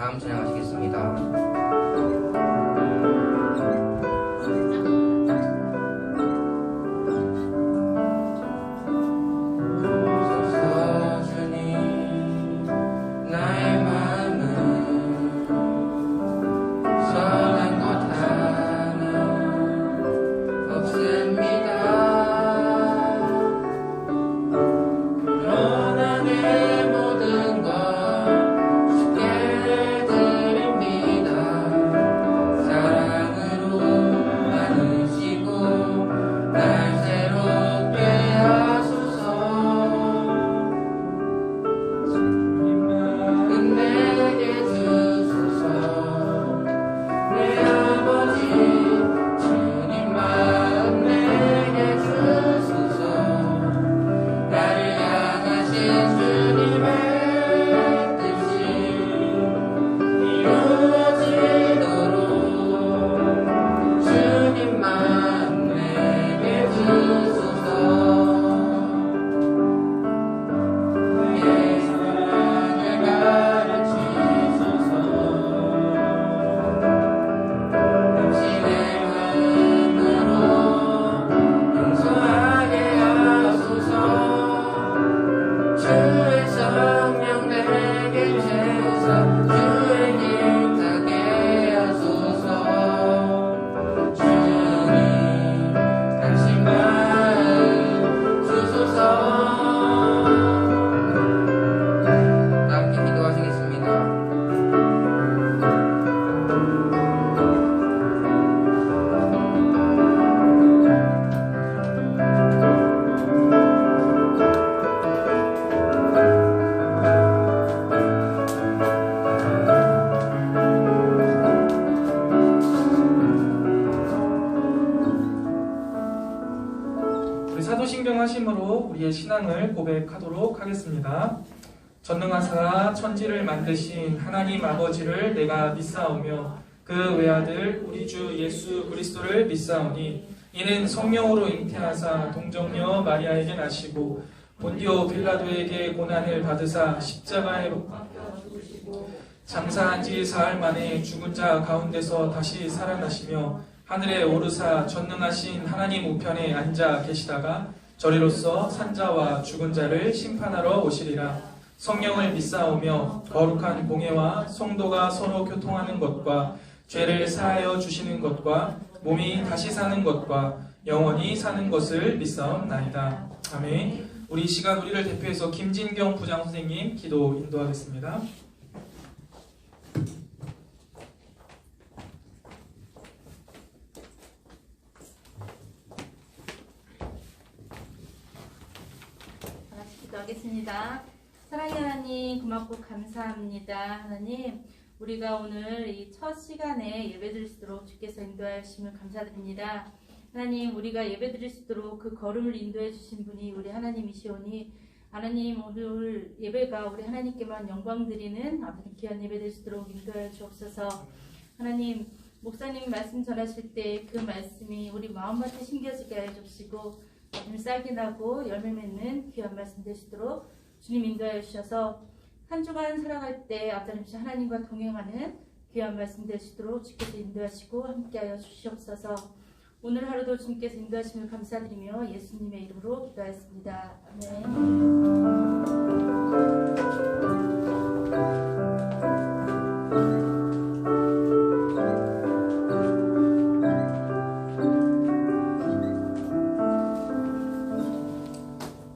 다음 진행하시겠습니다. 사도신경하심으로 우리의 신앙을 고백하도록 하겠습니다. 전능하사 천지를 만드신 하나님 아버지를 내가 믿사오며 그 외아들 우리 주 예수 그리스도를 믿사오니 이는 성령으로 잉태하사 동정녀 마리아에게 나시고 본디오 빌라도에게 고난을 받으사 십자가에 장사한 지 사흘 만에 죽은 자 가운데서 다시 살아나시며 하늘에 오르사 전능하신 하나님 우편에 앉아 계시다가 저리로서 산자와 죽은 자를 심판하러 오시리라. 성령을 믿사오며 거룩한 공예와 성도가 서로 교통하는 것과 죄를 사하여 주시는 것과 몸이 다시 사는 것과 영원히 사는 것을 믿사옵나이다. 아멘. 우리 이 시간 우리를 대표해서 김진경 부장 선생님 기도 인도하겠습니다. 기도하겠습니다. 사랑의 하나님, 고맙고 감사합니다. 하나님, 우리가 오늘 이 첫 시간에 예배드릴 수 있도록 주께서 인도하여 주심을 감사드립니다. 하나님, 우리가 예배드릴 수 있도록 그 걸음을 인도해 주신 분이 우리 하나님이시오니 하나님 오늘 예배가 우리 하나님께만 영광 드리는 아버지 귀한 예배 될 수 있도록 인도하여 주옵소서. 하나님 목사님 말씀 전하실 때 그 말씀이 우리 마음밭에 심겨지게 하여 주시고 싹이 나고 열매 맺는 귀한 말씀 될 수 있도록 주님 인도하여 주셔서 한 주간 살아갈 때 아버지 하나님과 동행하는 귀한 말씀 될 수 있도록 주께서 인도하시고 함께하여 주시옵소서. 오늘 하루도 주님께서 인도하심을 감사드리며 예수님의 이름으로 기도하였습니다. 아멘.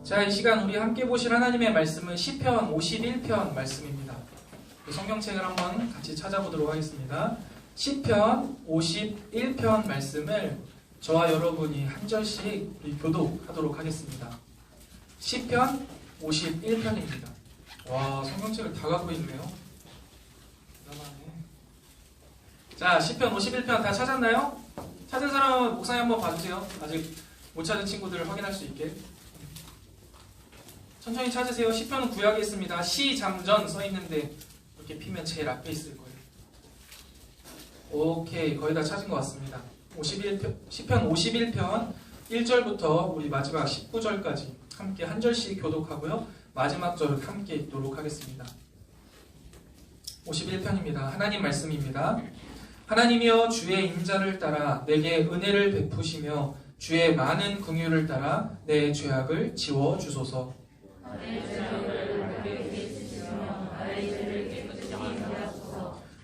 자, 이 시간 우리 함께 보실 하나님의 말씀은 시편 51편 말씀입니다. 성경책을 한번 같이 찾아보도록 하겠습니다. 시편 51편 말씀을 저와 여러분이 한 절씩 우리 교독하도록 하겠습니다. 시편 51편입니다. 와, 성경책을 다 갖고 있네요. 대단하네. 자, 시편 51편 다 찾았나요? 찾은 사람은 목사님 한번 봐주세요. 아직 못 찾은 친구들을 확인할 수 있게. 천천히 찾으세요. 시편은 구약에 있습니다. 시잠전 써있는데 이렇게 피면 제일 앞에 있을 거예요. 오케이, 거의 다 찾은 것 같습니다. 시편 51편 1절부터 우리 마지막 19절까지 함께 한 절씩 교독하고요. 마지막 절을 함께 읽도록 하겠습니다. 51편입니다. 하나님 말씀입니다. 하나님이여 주의 인자를 따라 내게 은혜를 베푸시며 주의 많은 긍휼을 따라 내 죄악을 지워 주소서.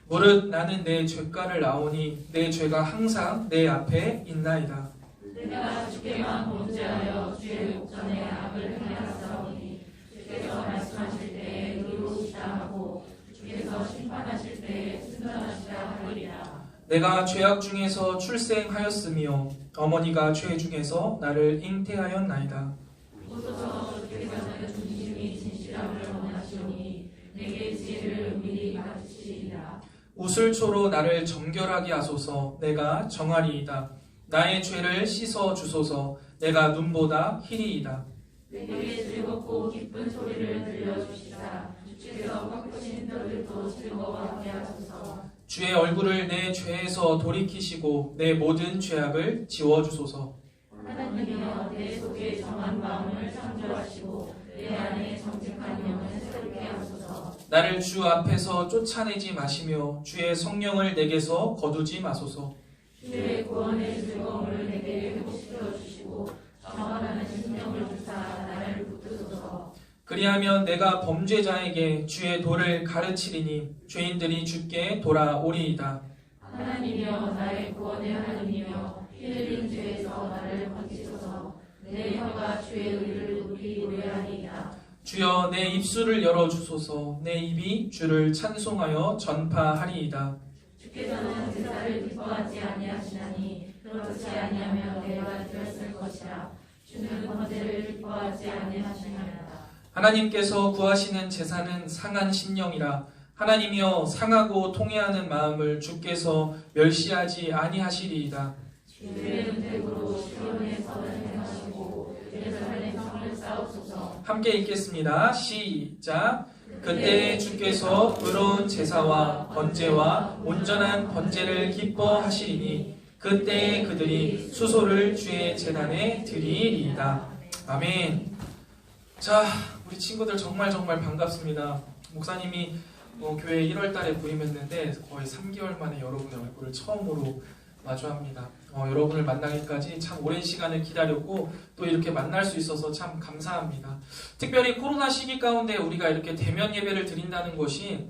무릇 나는 내 죄가를 아오니 내 죄가 항상 내 앞에 있나이다. 내가 주께만 범죄하여 주의 목전에 악을 행하였사오니 주께서 말씀하실 때에 의로우시다 하고 주께서 심판하실 때에 순전하시다 하리라. 내가 죄악 중에서 출생하였으며 어머니가 죄 중에서 나를 잉태하였나이다. 보소서 주께서는 중심이 진실함을 원하시오니 내게 지혜를 미리 가르치시리라. 우슬초로 나를 정결하게 하소서. 내가 정하리이다. 나의 죄를 씻어 주소서. 내가 눈보다 희리이다. 내게 즐겁고 기쁜 소리를 들려주시사 주께서 꺾으신 뼈들도 즐거워하게 하소서. 주의 얼굴을 내 죄에서 돌이키시고 내 모든 죄악을 지워주소서. 하나님이여 내 속에 정한 마음을 창조하시고 내 안에 정직한 영을 새롭게 하소서. 나를 주 앞에서 쫓아내지 마시며 주의 성령을 내게서 거두지 마소서. 주의 구원의 즐거움을 내게 회복시켜 주시고 정화하는 심령을 주사 나를 붙드소서. 그리하면 내가 범죄자에게 주의 도를 가르치리니 죄인들이 주께 돌아오리이다. 하나님이여 나의 구원의 하나님이여 피 흘린 죄에서 나를 건지소서. 내 혀가 주의 의를 높이 노래하리이다. 주여 내 입술을 열어주소서. 내 입이 주를 찬송하여 전파하리이다. 주께서는 제사를 기뻐하지 아니하시나니 그렇지 아니하면 내가 드렸을 것이라. 주는 번제를 기뻐하지 아니하시나이다. 하나님께서 구하시는 제사는 상한 심령이라. 하나님이여 상하고 통회하는 마음을 주께서 멸시하지 아니하시리이다. 주의 은택으로 시온에서 행하시고 예루살렘 성을 쌓옵소서. 함께 읽겠습니다. 시작. 그때 주께서 의로운 제사와 번제와 온전한 번제를 기뻐하시리니 그때 그들이 수소를 주의 제단에 드리리이다. 아멘. 자, 우리 친구들 정말 반갑습니다. 목사님이 교회 1월달에 부임했는데 거의 3개월 만에 여러분의 얼굴을 처음으로 마주합니다. 여러분을 만나기까지 참 오랜 시간을 기다렸고 또 이렇게 만날 수 있어서 참 감사합니다. 특별히 코로나 시기 가운데 우리가 이렇게 대면 예배를 드린다는 것이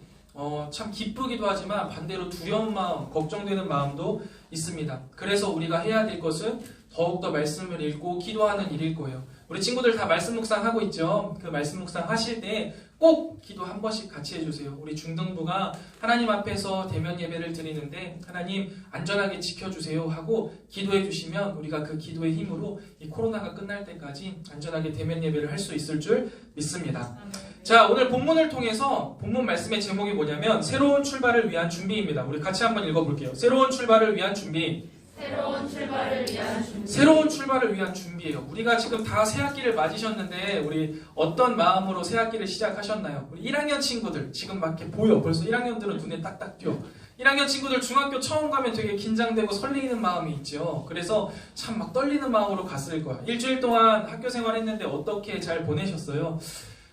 참 기쁘기도 하지만 반대로 두려운 마음, 걱정되는 마음도 있습니다. 그래서 우리가 해야 될 것은 더욱더 말씀을 읽고 기도하는 일일 거예요. 우리 친구들 다 말씀 묵상 하고 있죠? 그 말씀 묵상 하실 때 꼭 기도 한 번씩 같이 해주세요. 우리 중등부가 하나님 앞에서 대면 예배를 드리는데 하나님 안전하게 지켜주세요 하고 기도해 주시면 우리가 그 기도의 힘으로 이 코로나가 끝날 때까지 안전하게 대면 예배를 할 수 있을 줄 믿습니다. 자, 오늘 본문을 통해서 본문 말씀의 제목이 뭐냐면 새로운 출발을 위한 준비입니다. 우리 같이 한번 읽어볼게요. 새로운 출발을 위한 준비. 새로운 출발을 위한 준비. 새로운 출발을 위한 준비예요. 우리가 지금 다 새학기를 맞으셨는데 우리 어떤 마음으로 새학기를 시작하셨나요? 우리 1학년 친구들 지금 막 이렇게 보여. 벌써 1학년들은 눈에 딱딱 띄어. 1학년 친구들 중학교 처음 가면 되게 긴장되고 설레이는 마음이 있죠. 그래서 참 막 떨리는 마음으로 갔을 거야. 일주일 동안 학교 생활했는데 어떻게 잘 보내셨어요?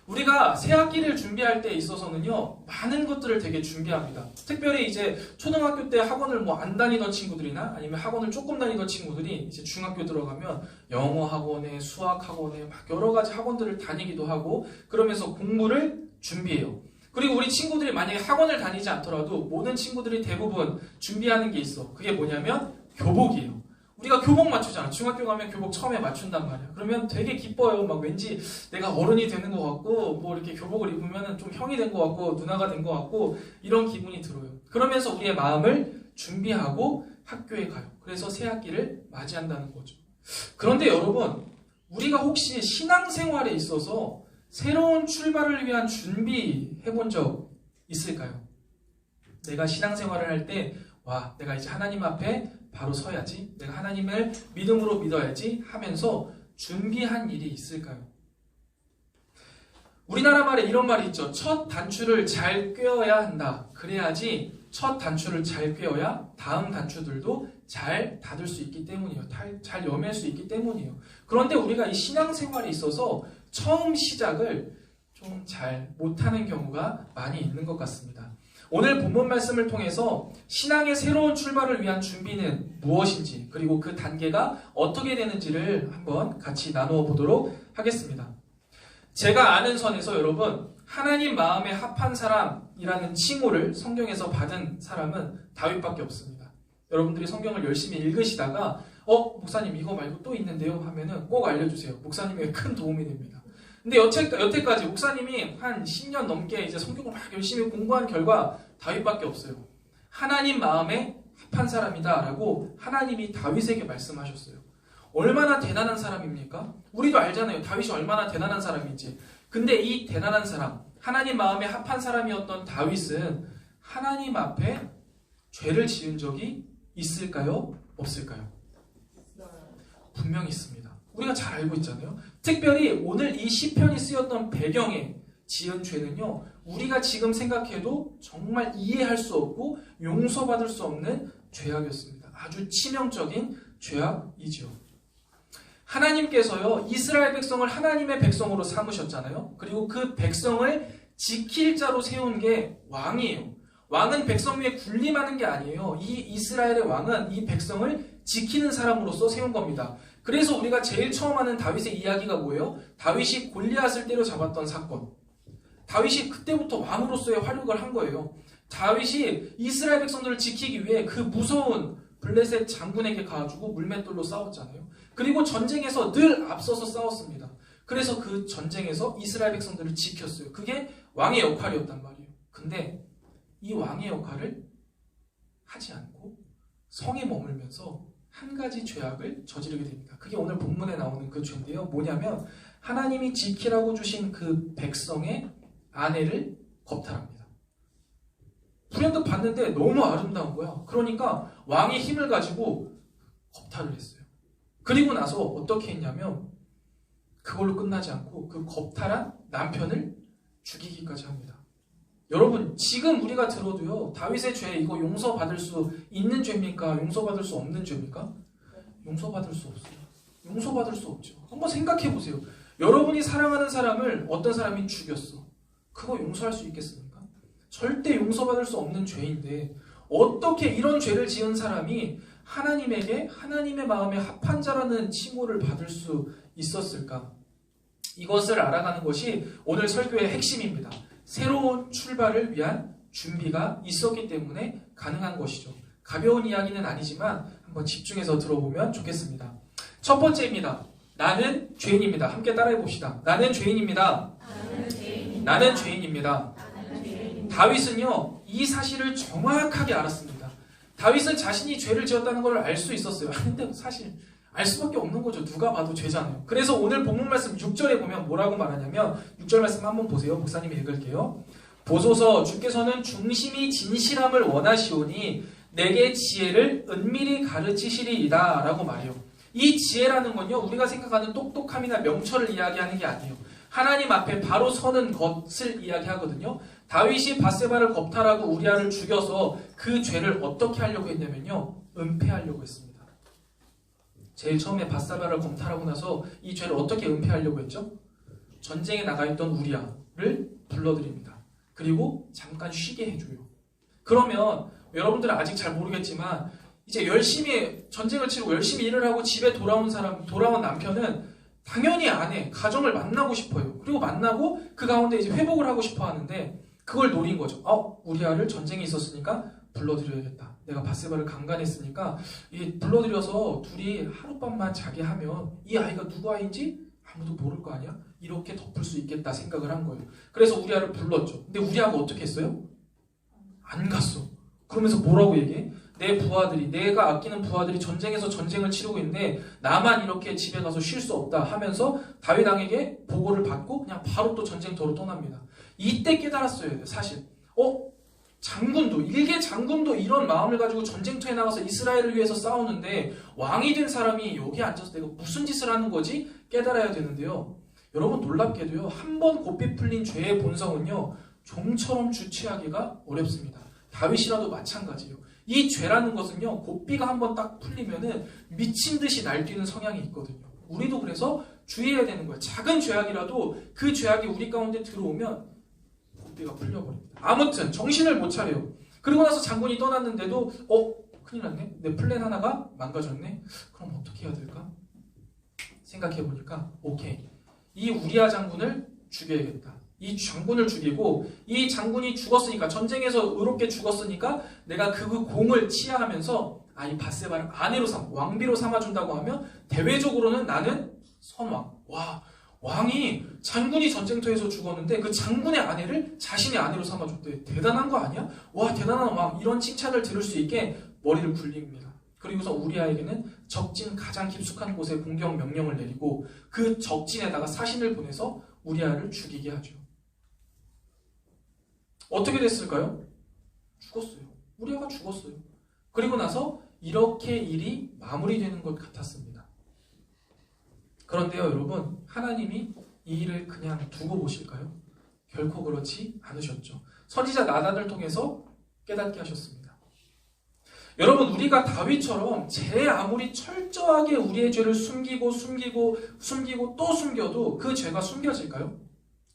우리가 새학기를 준비할 때 있어서는요, 많은 것들을 되게 준비합니다. 특별히 이제 초등학교 때 학원을 뭐 안 다니던 친구들이나 아니면 학원을 조금 다니던 친구들이 이제 중학교 들어가면 영어 학원에, 수학 학원에 막 여러 가지 학원들을 다니기도 하고 그러면서 공부를 준비해요. 그리고 우리 친구들이 만약에 학원을 다니지 않더라도 모든 친구들이 대부분 준비하는 게 있어. 그게 뭐냐면 교복이에요. 우리가 교복 맞추잖아. 중학교 가면 교복 처음에 맞춘단 말이야. 그러면 되게 기뻐요. 막 왠지 내가 어른이 되는 것 같고, 뭐 이렇게 교복을 입으면 좀 형이 된 것 같고, 누나가 된 것 같고, 이런 기분이 들어요. 그러면서 우리의 마음을 준비하고 학교에 가요. 그래서 새 학기를 맞이한다는 거죠. 그런데 여러분, 우리가 혹시 신앙생활에 있어서 새로운 출발을 위한 준비해본 적 있을까요? 내가 신앙생활을 할 때, 와, 내가 이제 하나님 앞에 바로 서야지, 내가 하나님을 믿음으로 믿어야지 하면서 준비한 일이 있을까요? 우리나라 말에 이런 말이 있죠. 첫 단추를 잘 꿰어야 한다. 그래야지 첫 단추를 잘 꿰어야 다음 단추들도 잘 닫을 수 있기 때문이에요. 잘 여맬 수 있기 때문이에요. 그런데 우리가 이 신앙생활에 있어서 처음 시작을 좀 잘 못하는 경우가 많이 있는 것 같습니다. 오늘 본문 말씀을 통해서 신앙의 새로운 출발을 위한 준비는 무엇인지, 그리고 그 단계가 어떻게 되는지를 한번 같이 나누어 보도록 하겠습니다. 제가 아는 선에서 여러분, 하나님 마음에 합한 사람이라는 칭호를 성경에서 받은 사람은 다윗밖에 없습니다. 여러분들이 성경을 열심히 읽으시다가 목사님 이거 말고 또 있는데요 하면은 꼭 알려주세요. 목사님에게 큰 도움이 됩니다. 근데 여태까지 목사님이 한 10년 넘게 이제 성경을 막 열심히 공부한 결과 다윗밖에 없어요. 하나님 마음에 합한 사람이다 라고 하나님이 다윗에게 말씀하셨어요. 얼마나 대단한 사람입니까? 우리도 알잖아요. 다윗이 얼마나 대단한 사람인지. 근데 이 대단한 사람, 하나님 마음에 합한 사람이었던 다윗은 하나님 앞에 죄를 지은 적이 있을까요? 없을까요? 분명히 있습니다. 우리가 잘 알고 있잖아요. 특별히 오늘 이 시편이 쓰였던 배경에 지은 죄는요, 우리가 지금 생각해도 정말 이해할 수 없고 용서받을 수 없는 죄악이었습니다. 아주 치명적인 죄악이죠. 하나님께서요, 이스라엘 백성을 하나님의 백성으로 삼으셨잖아요. 그리고 그 백성을 지킬 자로 세운 게 왕이에요. 왕은 백성 위에 군림하는 게 아니에요. 이 이스라엘의 왕은 이 백성을 지키는 사람으로서 세운 겁니다. 그래서 우리가 제일 처음 하는 다윗의 이야기가 뭐예요? 다윗이 골리앗을 때려잡았던 사건. 다윗이 그때부터 왕으로서의 활약을 한 거예요. 다윗이 이스라엘 백성들을 지키기 위해 그 무서운 블레셋 장군에게 가가지고 물맷돌로 싸웠잖아요. 그리고 전쟁에서 늘 앞서서 싸웠습니다. 그래서 그 전쟁에서 이스라엘 백성들을 지켰어요. 그게 왕의 역할이었단 말이에요. 근데 이 왕의 역할을 하지 않고 성에 머물면서 한 가지 죄악을 저지르게 됩니다. 그게 오늘 본문에 나오는 그 죄인데요. 뭐냐면 하나님이 지키라고 주신 그 백성의 아내를 겁탈합니다. 불현듯 봤는데 너무 아름다운 거야. 그러니까 왕이 힘을 가지고 겁탈을 했어요. 그리고 나서 어떻게 했냐면 그걸로 끝나지 않고 그 겁탈한 남편을 죽이기까지 합니다. 여러분, 지금 우리가 들어도요, 다윗의 죄 이거 용서받을 수 있는 죄입니까? 용서받을 수 없는 죄입니까? 용서받을 수 없어요. 용서받을 수 없죠. 한번 생각해 보세요. 여러분이 사랑하는 사람을 어떤 사람이 죽였어. 그거 용서할 수 있겠습니까? 절대 용서받을 수 없는 죄인데 어떻게 이런 죄를 지은 사람이 하나님에게 하나님의 마음에 합한 자라는 칭호를 받을 수 있었을까? 이것을 알아가는 것이 오늘 설교의 핵심입니다. 새로운 출발을 위한 준비가 있었기 때문에 가능한 것이죠. 가벼운 이야기는 아니지만 한번 집중해서 들어보면 좋겠습니다. 첫 번째입니다. 나는 죄인입니다. 함께 따라해 봅시다. 나는 죄인입니다. 나는 죄인입니다. 다윗은요, 이 사실을 정확하게 알았습니다. 다윗은 자신이 죄를 지었다는 걸 알 수 있었어요. 근데 사실 알 수밖에 없는 거죠. 누가 봐도 죄잖아요. 그래서 오늘 본문 말씀 6절에 보면 뭐라고 말하냐면 6절 말씀 한번 보세요. 목사님이 읽을게요. 보소서 주께서는 중심이 진실함을 원하시오니 내게 지혜를 은밀히 가르치시리이다 라고 말해요. 이 지혜라는 건요, 우리가 생각하는 똑똑함이나 명철을 이야기하는 게 아니에요. 하나님 앞에 바로 서는 것을 이야기하거든요. 다윗이 밧세바를 겁탈하고 우리아를 죽여서 그 죄를 어떻게 하려고 했냐면요, 은폐하려고 했습니다. 제일 처음에 밧세바를 검탈하고 나서 이 죄를 어떻게 은폐하려고 했죠? 전쟁에 나가 있던 우리아를 불러들입니다. 그리고 잠깐 쉬게 해줘요. 그러면 여러분들은 아직 잘 모르겠지만 이제 열심히 전쟁을 치르고 열심히 일을 하고 집에 돌아온 남편은 당연히 아내, 가정을 만나고 싶어요. 그리고 만나고 그 가운데 이제 회복을 하고 싶어 하는데 그걸 노린 거죠. 우리아를 전쟁이 있었으니까 불러드려야겠다. 내가 밧세바를 강간했으니까 불러들여서 둘이 하룻밤만 자게 하면 이 아이가 누구 아이인지 아무도 모를 거 아니야? 이렇게 덮을 수 있겠다 생각을 한 거예요. 그래서 우리아를 불렀죠. 근데 우리아가 어떻게 했어요? 안 갔어. 그러면서 뭐라고 얘기해? 내 부하들이, 내가 아끼는 부하들이 전쟁에서 전쟁을 치르고 있는데 나만 이렇게 집에 가서 쉴 수 없다 하면서 다윗 왕에게 보고를 받고 그냥 바로 또 전쟁터로 떠납니다. 이때 깨달았어요. 사실 장군도, 일개 장군도 이런 마음을 가지고 전쟁터에 나가서 이스라엘을 위해서 싸우는데 왕이 된 사람이 여기 앉아서 내가 무슨 짓을 하는 거지? 깨달아야 되는데요. 여러분 놀랍게도요, 한번 고삐 풀린 죄의 본성은요, 종처럼 주체하기가 어렵습니다. 다윗이라도 마찬가지예요. 이 죄라는 것은요, 고삐가 한번 딱 풀리면은 미친 듯이 날뛰는 성향이 있거든요. 우리도 그래서 주의해야 되는 거예요. 작은 죄악이라도 그 죄악이 우리 가운데 들어오면 고삐가 풀려버립니다. 아무튼 정신을 못 차려요. 그리고 나서 장군이 떠났는데도 큰일 났네. 내 플랜 하나가 망가졌네. 그럼 어떻게 해야 될까? 생각해보니까 오케이, 이 우리아 장군을 죽여야겠다. 이 장군을 죽이고 이 장군이 죽었으니까, 전쟁에서 의롭게 죽었으니까 내가 그 공을 치하하면서 이 밧세바를 아내로 왕비로 삼아준다고 하면 대외적으로는 나는 선왕. 와, 왕이 장군이 전쟁터에서 죽었는데 그 장군의 아내를 자신의 아내로 삼아줬대. 대단한 거 아니야? 와, 대단한 왕. 이런 칭찬을 들을 수 있게 머리를 굴립니다. 그리고서 우리아에게는 적진 가장 깊숙한 곳에 공격 명령을 내리고 그 적진에다가 사신을 보내서 우리아를 죽이게 하죠. 어떻게 됐을까요? 죽었어요. 우리아가 죽었어요. 그리고 나서 이렇게 일이 마무리되는 것 같았습니다. 그런데요, 여러분, 하나님이 이 일을 그냥 두고 보실까요? 결코 그렇지 않으셨죠. 선지자 나단을 통해서 깨닫게 하셨습니다. 여러분, 우리가 다윗처럼 제 아무리 철저하게 우리의 죄를 숨기고 또 숨겨도 그 죄가 숨겨질까요?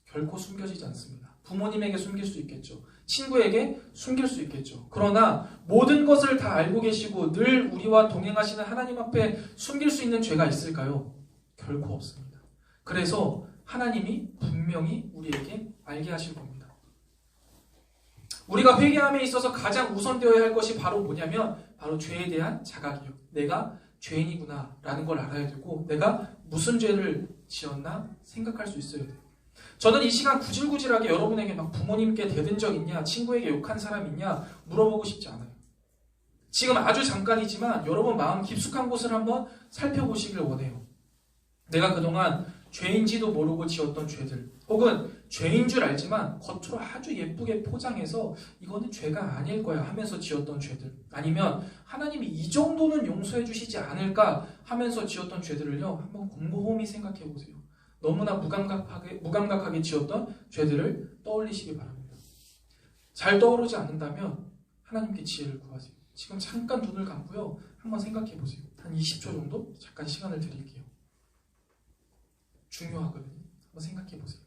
결코 숨겨지지 않습니다. 부모님에게 숨길 수 있겠죠. 친구에게 숨길 수 있겠죠. 그러나 모든 것을 다 알고 계시고 늘 우리와 동행하시는 하나님 앞에 숨길 수 있는 죄가 있을까요? 결코 없습니다. 그래서 하나님이 분명히 우리에게 알게 하실 겁니다. 우리가 회개함에 있어서 가장 우선되어야 할 것이 바로 뭐냐면 바로 죄에 대한 자각이요. 내가 죄인이구나 라는 걸 알아야 되고 내가 무슨 죄를 지었나 생각할 수 있어야 돼요. 저는 이 시간 구질구질하게 여러분에게 막 부모님께 대든 적 있냐, 친구에게 욕한 사람 있냐 물어보고 싶지 않아요. 지금 아주 잠깐이지만 여러분 마음 깊숙한 곳을 한번 살펴보시길 원해요. 내가 그동안 죄인지도 모르고 지었던 죄들, 혹은 죄인 줄 알지만 겉으로 아주 예쁘게 포장해서 이거는 죄가 아닐 거야 하면서 지었던 죄들, 아니면 하나님이 이 정도는 용서해 주시지 않을까 하면서 지었던 죄들을요, 한번 곰곰이 생각해 보세요. 너무나 무감각하게 지었던 죄들을 떠올리시기 바랍니다. 잘 떠오르지 않는다면 하나님께 지혜를 구하세요. 지금 잠깐 눈을 감고요, 한번 생각해 보세요. 한 20초 정도 잠깐 시간을 드릴게요. 중요하거든요. 한번 생각해 보세요.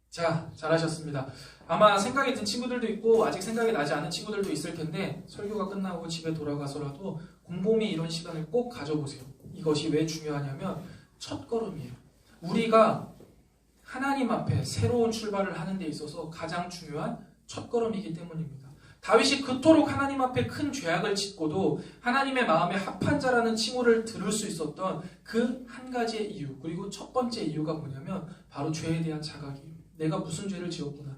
자, 잘하셨습니다. 아마 생각이 든 친구들도 있고 아직 생각이 나지 않은 친구들도 있을 텐데 설교가 끝나고 집에 돌아가서라도 곰곰이 이런 시간을 꼭 가져보세요. 이것이 왜 중요하냐면 첫걸음이에요. 우리가 하나님 앞에 새로운 출발을 하는 데 있어서 가장 중요한 첫걸음이기 때문입니다. 다윗이 그토록 하나님 앞에 큰 죄악을 짓고도 하나님의 마음에 합한 자라는 칭호를 들을 수 있었던 그 한 가지의 이유, 그리고 첫 번째 이유가 뭐냐면 바로 죄에 대한 자각이에요. 내가 무슨 죄를 지었구나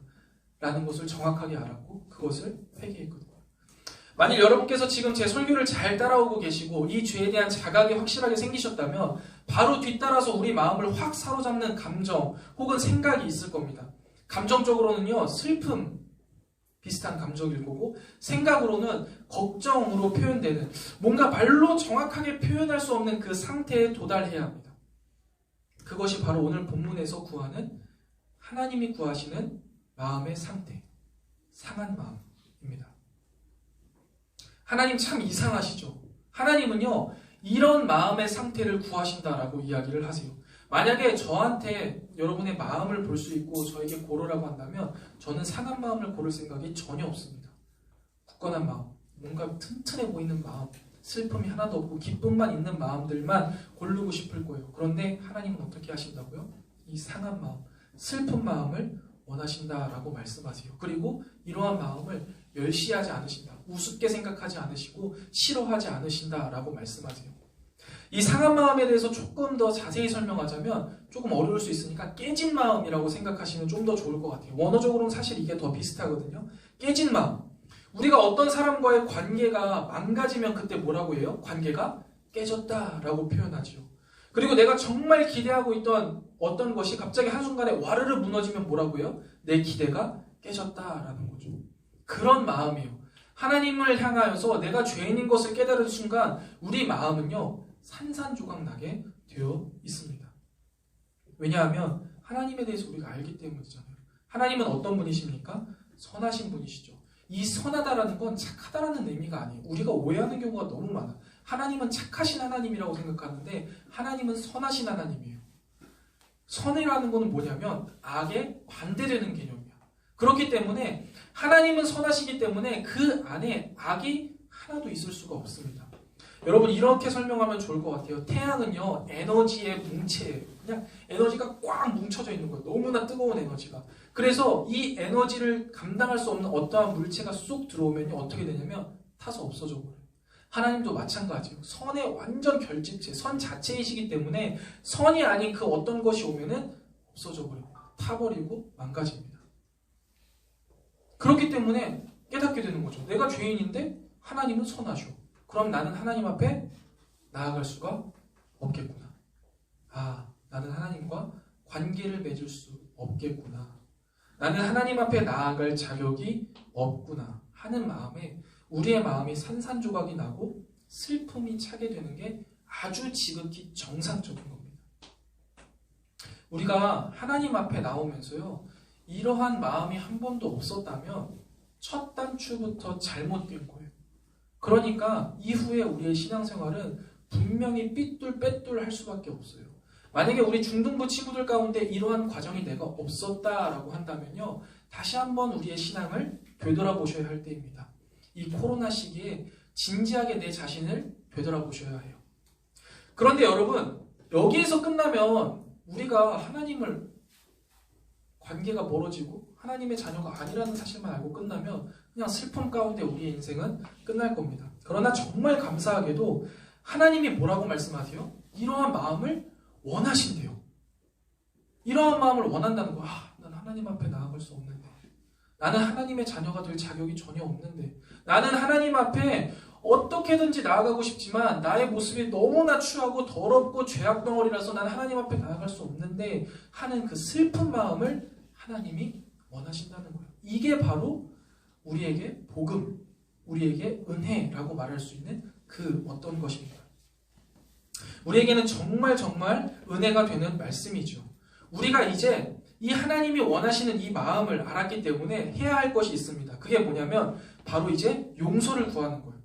라는 것을 정확하게 알았고 그것을 회개했거든요. 만일 여러분께서 지금 제 설교를 잘 따라오고 계시고 이 죄에 대한 자각이 확실하게 생기셨다면 바로 뒤따라서 우리 마음을 확 사로잡는 감정 혹은 생각이 있을 겁니다. 감정적으로는요, 슬픔 비슷한 감정일 거고, 생각으로는 걱정으로 표현되는, 뭔가 말로 정확하게 표현할 수 없는 그 상태에 도달해야 합니다. 그것이 바로 오늘 본문에서 구하는, 하나님이 구하시는 마음의 상태, 상한 마음입니다. 하나님 참 이상하시죠? 하나님은요, 이런 마음의 상태를 구하신다라고 이야기를 하세요. 만약에 저한테 여러분의 마음을 볼 수 있고 저에게 고르라고 한다면 저는 상한 마음을 고를 생각이 전혀 없습니다. 굳건한 마음, 뭔가 튼튼해 보이는 마음, 슬픔이 하나도 없고 기쁨만 있는 마음들만 고르고 싶을 거예요. 그런데 하나님은 어떻게 하신다고요? 이 상한 마음, 슬픈 마음을 원하신다라고 말씀하세요. 그리고 이러한 마음을 멸시하지 않으신다, 우습게 생각하지 않으시고 싫어하지 않으신다라고 말씀하세요. 이 상한 마음에 대해서 조금 더 자세히 설명하자면 조금 어려울 수 있으니까 깨진 마음이라고 생각하시면 좀 더 좋을 것 같아요. 원어적으로는 사실 이게 더 비슷하거든요. 깨진 마음. 우리가 어떤 사람과의 관계가 망가지면 그때 뭐라고 해요? 관계가 깨졌다라고 표현하죠. 그리고 내가 정말 기대하고 있던 어떤 것이 갑자기 한순간에 와르르 무너지면 뭐라고 해요? 내 기대가 깨졌다라는 거죠. 그런 마음이에요. 하나님을 향하여서 내가 죄인인 것을 깨달은 순간 우리 마음은요, 산산조각 나게 되어 있습니다. 왜냐하면 하나님에 대해서 우리가 알기 때문이잖아요. 하나님은 어떤 분이십니까? 선하신 분이시죠. 이 선하다라는 건 착하다라는 의미가 아니에요. 우리가 오해하는 경우가 너무 많아. 하나님은 착하신 하나님이라고 생각하는데 하나님은 선하신 하나님이에요. 선이라는 것은 뭐냐면 악에 반대되는 개념이야. 그렇기 때문에 하나님은 선하시기 때문에 그 안에 악이 하나도 있을 수가 없습니다. 여러분, 이렇게 설명하면 좋을 것 같아요. 태양은요, 에너지의 뭉체예요. 그냥 에너지가 꽉 뭉쳐져 있는 거예요. 너무나 뜨거운 에너지가. 그래서 이 에너지를 감당할 수 없는 어떠한 물체가 쏙 들어오면 어떻게 되냐면 타서 없어져 버려요. 하나님도 마찬가지예요. 선의 완전 결집체, 선 자체이시기 때문에 선이 아닌 그 어떤 것이 오면은 없어져 버려요. 타버리고 망가집니다. 그렇기 때문에 깨닫게 되는 거죠. 내가 죄인인데 하나님은 선하셔. 그럼 나는 하나님 앞에 나아갈 수가 없겠구나. 아, 나는 하나님과 관계를 맺을 수 없겠구나. 나는 하나님 앞에 나아갈 자격이 없구나 하는 마음에 우리의 마음이 산산조각이 나고 슬픔이 차게 되는 게 아주 지극히 정상적인 겁니다. 우리가 하나님 앞에 나오면서요, 이러한 마음이 한 번도 없었다면 첫 단추부터 잘못된 거예요. 그러니까 이후에 우리의 신앙생활은 분명히 삐뚤빼뚤 할 수밖에 없어요. 만약에 우리 중등부 친구들 가운데 이러한 과정이 내가 없었다라고 한다면요, 다시 한번 우리의 신앙을 되돌아보셔야 할 때입니다. 이 코로나 시기에 진지하게 내 자신을 되돌아보셔야 해요. 그런데 여러분, 여기에서 끝나면 우리가 하나님을 관계가 멀어지고 하나님의 자녀가 아니라는 사실만 알고 끝나면 그냥 슬픔 가운데 우리의 인생은 끝날 겁니다. 그러나 정말 감사하게도 하나님이 뭐라고 말씀하세요? 이러한 마음을 원하신대요. 이러한 마음을 원한다는 거야. 난 하나님 앞에 나아갈 수 없는데, 나는 하나님의 자녀가 될 자격이 전혀 없는데, 나는 하나님 앞에 어떻게든지 나아가고 싶지만 나의 모습이 너무나 추하고 더럽고 죄악 덩어리라서 난 하나님 앞에 나아갈 수 없는데 하는 그 슬픈 마음을 하나님이 원하신다는 거예요. 이게 바로 우리에게 복음, 우리에게 은혜라고 말할 수 있는 그 어떤 것입니다. 우리에게는 정말 은혜가 되는 말씀이죠. 우리가 이제 이 하나님이 원하시는 이 마음을 알았기 때문에 해야 할 것이 있습니다. 그게 뭐냐면 바로 이제 용서를 구하는 거예요.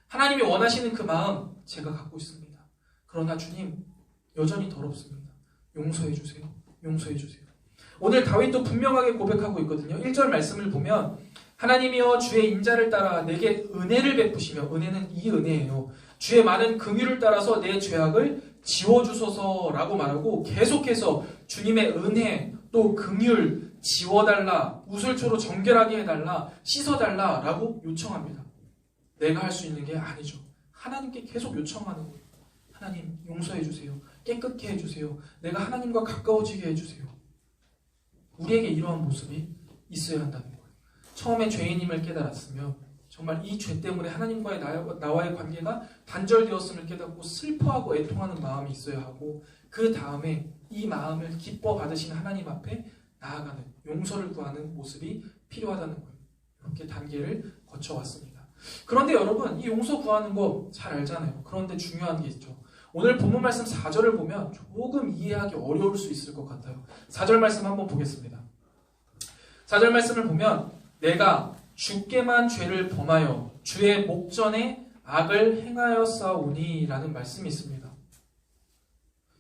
하나님이 원하시는 그 마음 제가 갖고 있습니다. 그러나 주님, 여전히 더럽습니다. 용서해 주세요. 용서해 주세요. 오늘 다윗도 분명하게 고백하고 있거든요. 1절 말씀을 보면 하나님이여 주의 인자를 따라 내게 은혜를 베푸시며, 은혜는 이 은혜예요. 주의 많은 긍휼을 따라서 내 죄악을 지워주소서라고 말하고 계속해서 주님의 은혜, 또 긍휼, 지워달라, 우슬초로 정결하게 해달라, 씻어달라 라고 요청합니다. 내가 할 수 있는 게 아니죠. 하나님께 계속 요청하는 거예요. 하나님 용서해 주세요. 깨끗게 해주세요. 내가 하나님과 가까워지게 해주세요. 우리에게 이러한 모습이 있어야 한다는 거예요. 처음에 죄인임을 깨달았으면 정말 이 죄 때문에 하나님과의 나와의 관계가 단절되었음을 깨닫고 슬퍼하고 애통하는 마음이 있어야 하고, 그 다음에 이 마음을 기뻐 받으신 하나님 앞에 나아가는, 용서를 구하는 모습이 필요하다는 거예요. 이렇게 단계를 거쳐왔습니다. 그런데 여러분, 이 용서 구하는 거 잘 알잖아요. 그런데 중요한 게 있죠. 오늘 본문 말씀 4절을 보면 조금 이해하기 어려울 수 있을 것 같아요. 4절 말씀 한번 보겠습니다. 4절 말씀을 보면 내가 주께만 죄를 범하여 주의 목전에 악을 행하였사오니 라는 말씀이 있습니다.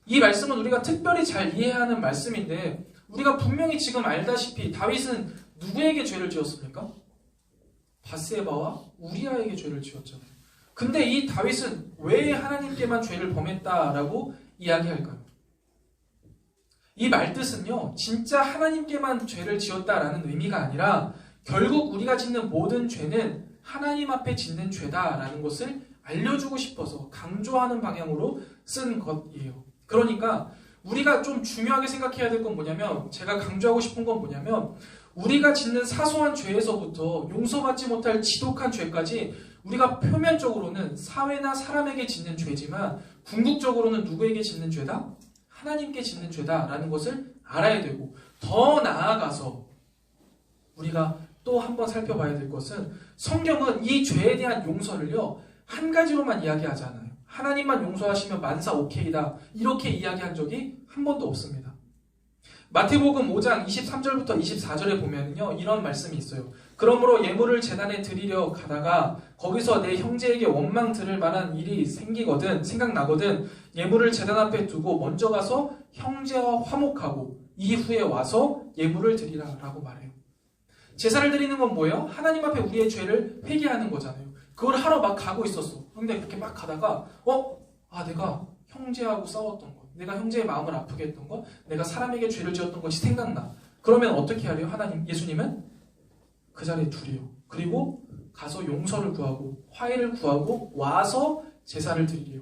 이 말씀은 우리가 특별히 잘 이해해야 하는 말씀인데, 우리가 분명히 지금 알다시피 다윗은 누구에게 죄를 지었습니까? 바세바와 우리아에게 죄를 지었잖아요. 근데 이 다윗은 왜 하나님께만 죄를 범했다라고 이야기할까요? 이 말뜻은요, 진짜 하나님께만 죄를 지었다라는 의미가 아니라 결국 우리가 짓는 모든 죄는 하나님 앞에 짓는 죄다라는 것을 알려주고 싶어서 강조하는 방향으로 쓴 것이에요. 그러니까 우리가 좀 중요하게 생각해야 될 건 뭐냐면, 제가 강조하고 싶은 건 뭐냐면, 우리가 짓는 사소한 죄에서부터 용서받지 못할 지독한 죄까지 우리가 표면적으로는 사회나 사람에게 짓는 죄지만 궁극적으로는 누구에게 짓는 죄다? 하나님께 짓는 죄다라는 것을 알아야 되고, 더 나아가서 우리가 또 한번 살펴봐야 될 것은, 성경은 이 죄에 대한 용서를요 한 가지로만 이야기하지 않아요. 하나님만 용서하시면 만사 오케이다 이렇게 이야기한 적이 한 번도 없습니다. 마태복음 5장 23절부터 24절에 보면요 이런 말씀이 있어요. 그러므로 예물을 제단에 드리려 가다가 거기서 내 형제에게 원망 들을 만한 일이 생각나거든 예물을 제단 앞에 두고 먼저 가서 형제와 화목하고 이후에 와서 예물을 드리라 라고 말해요. 제사를 드리는 건 뭐예요? 하나님 앞에 우리의 죄를 회개하는 거잖아요. 그걸 하러 막 가고 있었어. 근데 그렇게 막 가다가 내가 형제하고 싸웠던 것, 내가 형제의 마음을 아프게 했던 것, 내가 사람에게 죄를 지었던 것이 생각나. 그러면 어떻게 하래요? 예수님은 그 자리에 두래요. 그리고 가서 용서를 구하고 화해를 구하고 와서 제사를 드리래요.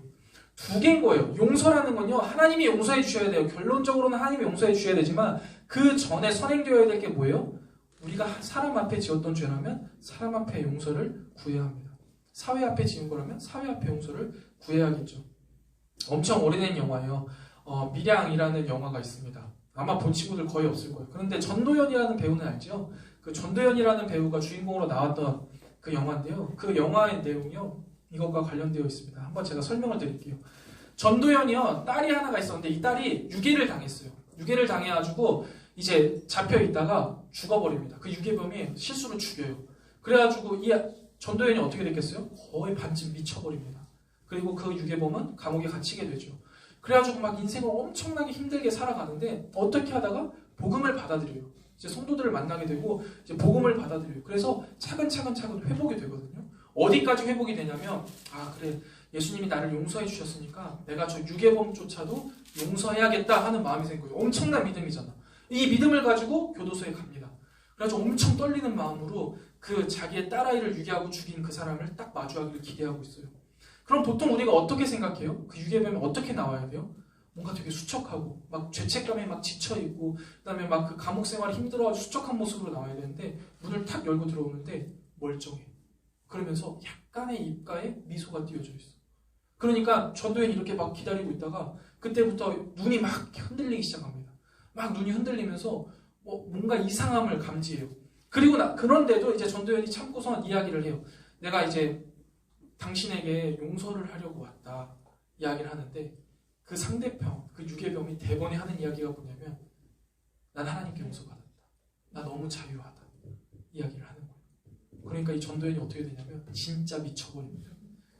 두 개인 거예요. 용서라는 건요, 하나님이 용서해 주셔야 돼요. 결론적으로는 하나님이 용서해 주셔야 되지만 그 전에 선행되어야 될 게 뭐예요? 우리가 사람 앞에 지었던 죄라면 사람 앞에 용서를 구해야 합니다. 사회 앞에 지은 거라면 사회 앞에 용서를 구해야겠죠. 엄청 오래된 영화예요. 밀양이라는 영화가 있습니다. 아마 본 친구들 거의 없을 거예요. 그런데 전도연이라는 배우는 알죠? 그 전도연이라는 배우가 주인공으로 나왔던 그 영화인데요. 그 영화의 내용이요, 이것과 관련되어 있습니다. 한번 제가 설명을 드릴게요. 전도연이요, 딸이 하나가 있었는데 이 딸이 유괴를 당했어요. 유괴를 당해가지고 이제 잡혀 있다가 죽어버립니다. 그 유괴범이 실수로 죽여요. 그래가지고 이 전도연이 어떻게 됐겠어요? 거의 반쯤 미쳐버립니다. 그리고 그 유괴범은 감옥에 갇히게 되죠. 그래가지고 막 인생을 엄청나게 힘들게 살아가는데 어떻게 하다가 복음을 받아들여요. 이제 성도들을 만나게 되고 이제 복음을 받아들여요. 그래서 차근차근 회복이 되거든요. 어디까지 회복이 되냐면, 그래, 예수님이 나를 용서해 주셨으니까 내가 저 유괴범조차도 용서해야겠다 하는 마음이 생겨요. 엄청난 믿음이잖아. 이 믿음을 가지고 교도소에 갑니다. 그래서 엄청 떨리는 마음으로 그 자기의 딸아이를 유괴하고 죽인 그 사람을 딱 마주하기를 기대하고 있어요. 그럼 보통 우리가 어떻게 생각해요? 그 유괴범이 어떻게 나와야 돼요? 뭔가 되게 수척하고 막 죄책감에 막 지쳐있고 그다음에 막 그 감옥 생활이 힘들어가지고 수척한 모습으로 나와야 되는데 문을 탁 열고 들어오는데 멀쩡해. 그러면서 약간의 입가에 미소가 띄어져 있어. 그러니까 전도연이 이렇게 막 기다리고 있다가 그때부터 눈이 막 흔들리기 시작합니다. 막 눈이 흔들리면서 뭔가 이상함을 감지해요. 그리고 그런데도 이제 전도연이 참고선 이야기를 해요. 내가 이제 당신에게 용서를 하려고 왔다 이야기를 하는데, 그 상대편, 그 유괴범이 대번에 하는 이야기가 뭐냐면, 난 하나님께 용서받았다. 나 너무 자유하다. 이야기를 하는 거예요. 그러니까 이 전도연이 어떻게 되냐면 진짜 미쳐버립니다.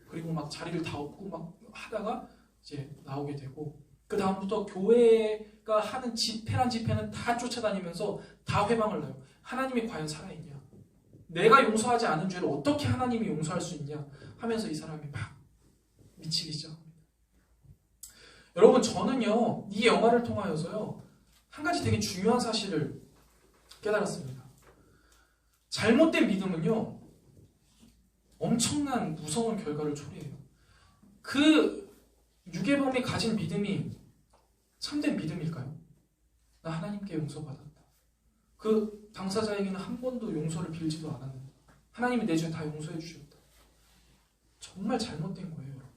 그리고 막 자리를 다 얻고 막 하다가 이제 나오게 되고, 그 다음부터 교회가 하는 집회는 다 쫓아다니면서 다 회방을 나요. 하나님이 과연 살아있냐? 내가 용서하지 않은 죄를 어떻게 하나님이 용서할 수 있냐? 하면서 이 사람이 막 미치기 시작합니다. 여러분, 저는요 이 영화를 통하여서요 한 가지 되게 중요한 사실을 깨달았습니다. 잘못된 믿음은요, 엄청난 무서운 결과를 초래해요. 그 유괴범이 가진 믿음이 참된 믿음일까요? 나 하나님께 용서받았다. 그 당사자에게는 한 번도 용서를 빌지도 않았는데 하나님이 내 죄 다 용서해 주셨다. 정말 잘못된 거예요. 여러분.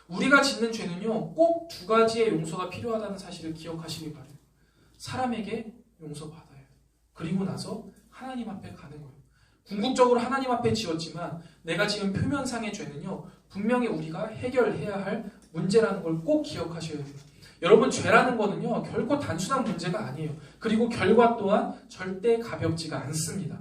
우리가 짓는 죄는요, 꼭 두 가지의 용서가 필요하다는 사실을 기억하시기 바래요. 사람에게 용서받아야 돼요. 그리고 나서 하나님 앞에 가는 거예요. 궁극적으로 하나님 앞에 지었지만 내가 지은 표면상의 죄는요, 분명히 우리가 해결해야 할 문제라는 걸 꼭 기억하셔야 돼요. 여러분, 죄라는 거는요, 결코 단순한 문제가 아니에요. 그리고 결과 또한 절대 가볍지가 않습니다.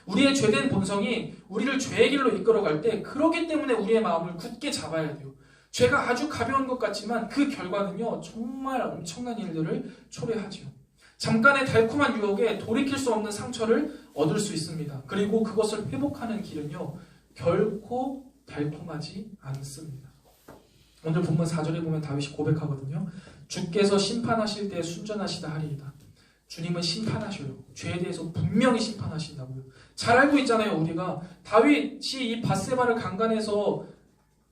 우리의 죄된 본성이 우리를 죄의 길로 이끌어갈 때, 그렇기 때문에 우리의 마음을 굳게 잡아야 돼요. 죄가 아주 가벼운 것 같지만 그 결과는요, 정말 엄청난 일들을 초래하죠. 잠깐의 달콤한 유혹에 돌이킬 수 없는 상처를 얻을 수 있습니다. 그리고 그것을 회복하는 길은요, 결코 달콤하지 않습니다. 오늘 본문 4절에 보면 다윗이 고백하거든요. 주께서 심판하실 때 순전하시다 하리이다. 주님은 심판하셔요. 죄에 대해서 분명히 심판하신다고요. 잘 알고 있잖아요. 우리가 다윗이 이 밧세바를 강간해서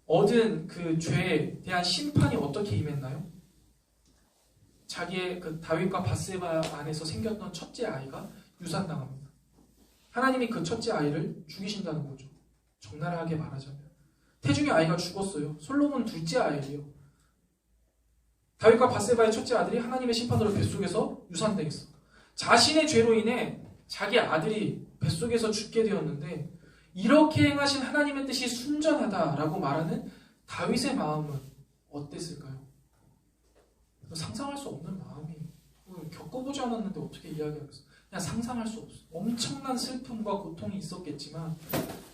얻은 그 죄에 대한 심판이 어떻게 임했나요? 자기의 그 다윗과 밧세바 안에서 생겼던 첫째 아이가 유산당합니다. 하나님이 그 첫째 아이를 죽이신다는 거죠. 적나라하게 말하자면. 태중의 아이가 죽었어요. 솔로몬 둘째 아이예요. 다윗과 밧세바의 첫째 아들이 하나님의 심판으로 뱃속에서 유산당했어. 자신의 죄로 인해 자기 아들이 뱃속에서 죽게 되었는데, 이렇게 행하신 하나님의 뜻이 순전하다라고 말하는 다윗의 마음은 어땠을까요? 상상할 수 없는 마음이에요. 겪어보지 않았는데 어떻게 이야기하겠어? 그냥 상상할 수 없어. 엄청난 슬픔과 고통이 있었겠지만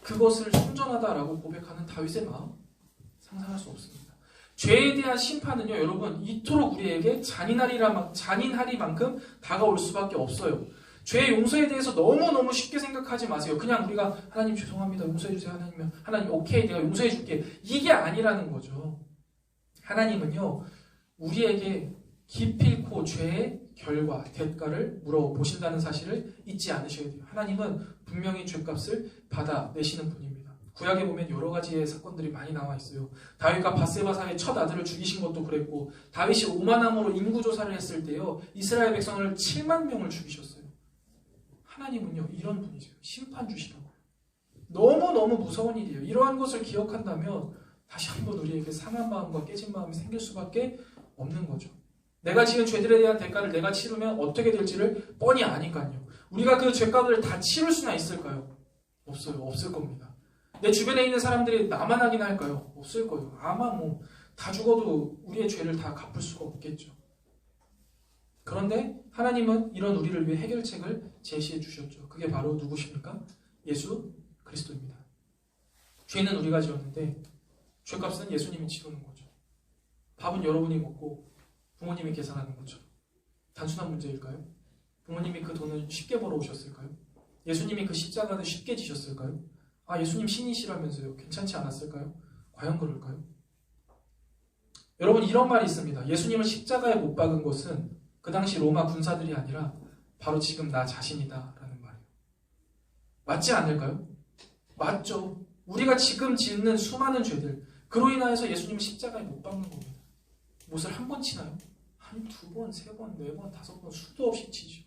그것을 순전하다라고 고백하는 다윗의 마음, 상상할 수 없습니다. 죄에 대한 심판은요, 여러분, 이토록 우리에게 잔인하리만큼 다가올 수밖에 없어요. 죄의 용서에 대해서 너무너무 쉽게 생각하지 마세요. 그냥 우리가 하나님 죄송합니다, 용서해주세요. 하나님 오케이, 내가 용서해줄게, 이게 아니라는 거죠. 하나님은요, 우리에게 기필코 죄의 결과, 대가를 물어보신다는 사실을 잊지 않으셔야 돼요. 하나님은 분명히 죄값을 받아내시는 분입니다. 구약에 보면 여러 가지의 사건들이 많이 나와 있어요. 다윗과 밧세바 사이의 첫 아들을 죽이신 것도 그랬고, 다윗이 오만함으로 인구조사를 했을 때요, 이스라엘 백성을 7만 명을 죽이셨어요. 하나님은요, 이런 분이세요. 심판 주시라고요. 너무너무 무서운 일이에요. 이러한 것을 기억한다면 다시 한번 우리에게 상한 마음과 깨진 마음이 생길 수밖에 없는 거죠. 내가 지은 죄들에 대한 대가를 내가 치르면 어떻게 될지를 뻔히 아니까요. 우리가 그 죄값을 다 치를 수나 있을까요? 없어요. 없을 겁니다. 내 주변에 있는 사람들이 나만 하긴 할까요? 없을 거예요. 아마 다 죽어도 우리의 죄를 다 갚을 수가 없겠죠. 그런데 하나님은 이런 우리를 위해 해결책을 제시해 주셨죠. 그게 바로 누구십니까? 예수 그리스도입니다. 죄는 우리가 지었는데 죄값은 예수님이 치르는 거죠. 밥은 여러분이 먹고 부모님이 계산하는 거죠. 단순한 문제일까요? 부모님이 그 돈을 쉽게 벌어오셨을까요? 예수님이 그 십자가를 쉽게 지셨을까요? 아, 예수님 신이시라면서요. 괜찮지 않았을까요? 과연 그럴까요? 여러분, 이런 말이 있습니다. 예수님을 십자가에 못 박은 것은 그 당시 로마 군사들이 아니라 바로 지금 나 자신이다 라는 말이에요. 맞지 않을까요? 맞죠. 우리가 지금 짓는 수많은 죄들, 그로 인하여서 예수님 십자가에 못 박는 겁니다. 못을 한 번 치나요? 한 두 번, 세 번, 네 번, 다섯 번 수도 없이 치죠.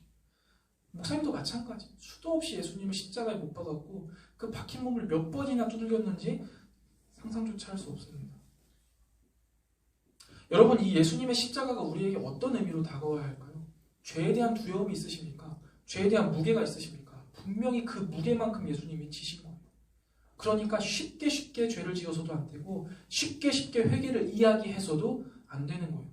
목사님도 마찬가지. 수도 없이 예수님을 십자가에 못 박았고 그 박힌 몸을 몇 번이나 두들겼는지 상상조차 할 수 없습니다. 여러분, 이 예수님의 십자가가 우리에게 어떤 의미로 다가와야 할까요? 죄에 대한 두려움이 있으십니까? 죄에 대한 무게가 있으십니까? 분명히 그 무게만큼 예수님이 지신 거예요. 그러니까 쉽게 죄를 지어서도 안 되고 쉽게 회개를 이야기해서도 안 되는 거예요.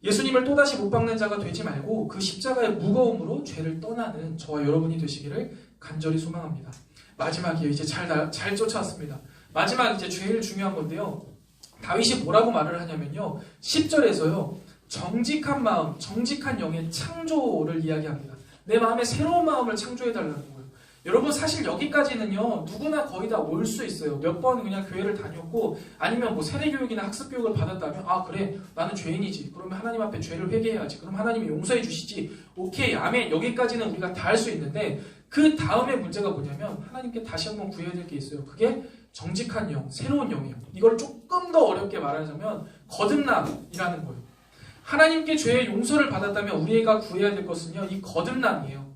예수님을 또다시 못 박는 자가 되지 말고 그 십자가의 무거움으로 죄를 떠나는 저와 여러분이 되시기를 간절히 소망합니다. 마지막이에요. 이제 잘 쫓아왔습니다. 마지막 이제 제일 중요한 건데요. 다윗이 뭐라고 말을 하냐면요. 10절에서요. 정직한 마음, 정직한 영의 창조를 이야기합니다. 내 마음에 새로운 마음을 창조해달라는 거예요. 여러분 사실 여기까지는요 누구나 거의 다 올 수 있어요. 몇 번 그냥 교회를 다녔고 아니면 뭐 세례교육이나 학습교육을 받았다면 아 그래 나는 죄인이지. 그러면 하나님 앞에 죄를 회개해야지. 그럼 하나님이 용서해 주시지. 오케이 아멘. 여기까지는 우리가 다 할 수 있는데 그 다음에 문제가 뭐냐면 하나님께 다시 한번 구해야 될 게 있어요. 그게 정직한 영, 새로운 영이에요. 이걸 조금 더 어렵게 말하자면 거듭남이라는 거예요. 하나님께 죄의 용서를 받았다면 우리가 구해야 될 것은요 이 거듭남이에요.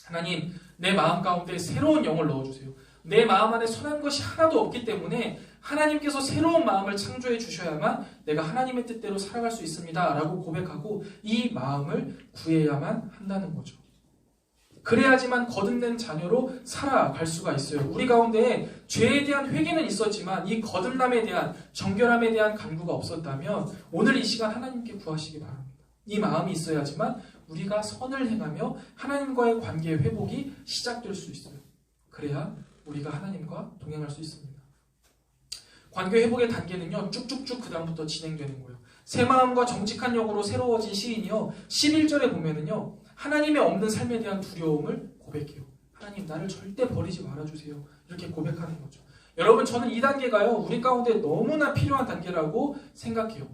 하나님 내 마음 가운데 새로운 영을 넣어주세요. 내 마음 안에 선한 것이 하나도 없기 때문에 하나님께서 새로운 마음을 창조해 주셔야만 내가 하나님의 뜻대로 살아갈 수 있습니다 라고 고백하고 이 마음을 구해야만 한다는 거죠. 그래야지만 거듭낸 자녀로 살아갈 수가 있어요. 우리 가운데 죄에 대한 회개는 있었지만 이 거듭남에 대한 정결함에 대한 간구가 없었다면 오늘 이 시간 하나님께 구하시기 바랍니다. 이 마음이 있어야지만 우리가 선을 행하며 하나님과의 관계의 회복이 시작될 수 있어요. 그래야 우리가 하나님과 동행할 수 있습니다. 관계 회복의 단계는요 쭉쭉쭉 그 다음부터 진행되는 거예요. 새 마음과 정직한 영으로 새로워진 시인이요 11절에 보면은요 하나님의 없는 삶에 대한 두려움을 고백해요. 하나님 나를 절대 버리지 말아주세요. 이렇게 고백하는 거죠. 여러분 저는 이 단계가요 우리 가운데 너무나 필요한 단계라고 생각해요.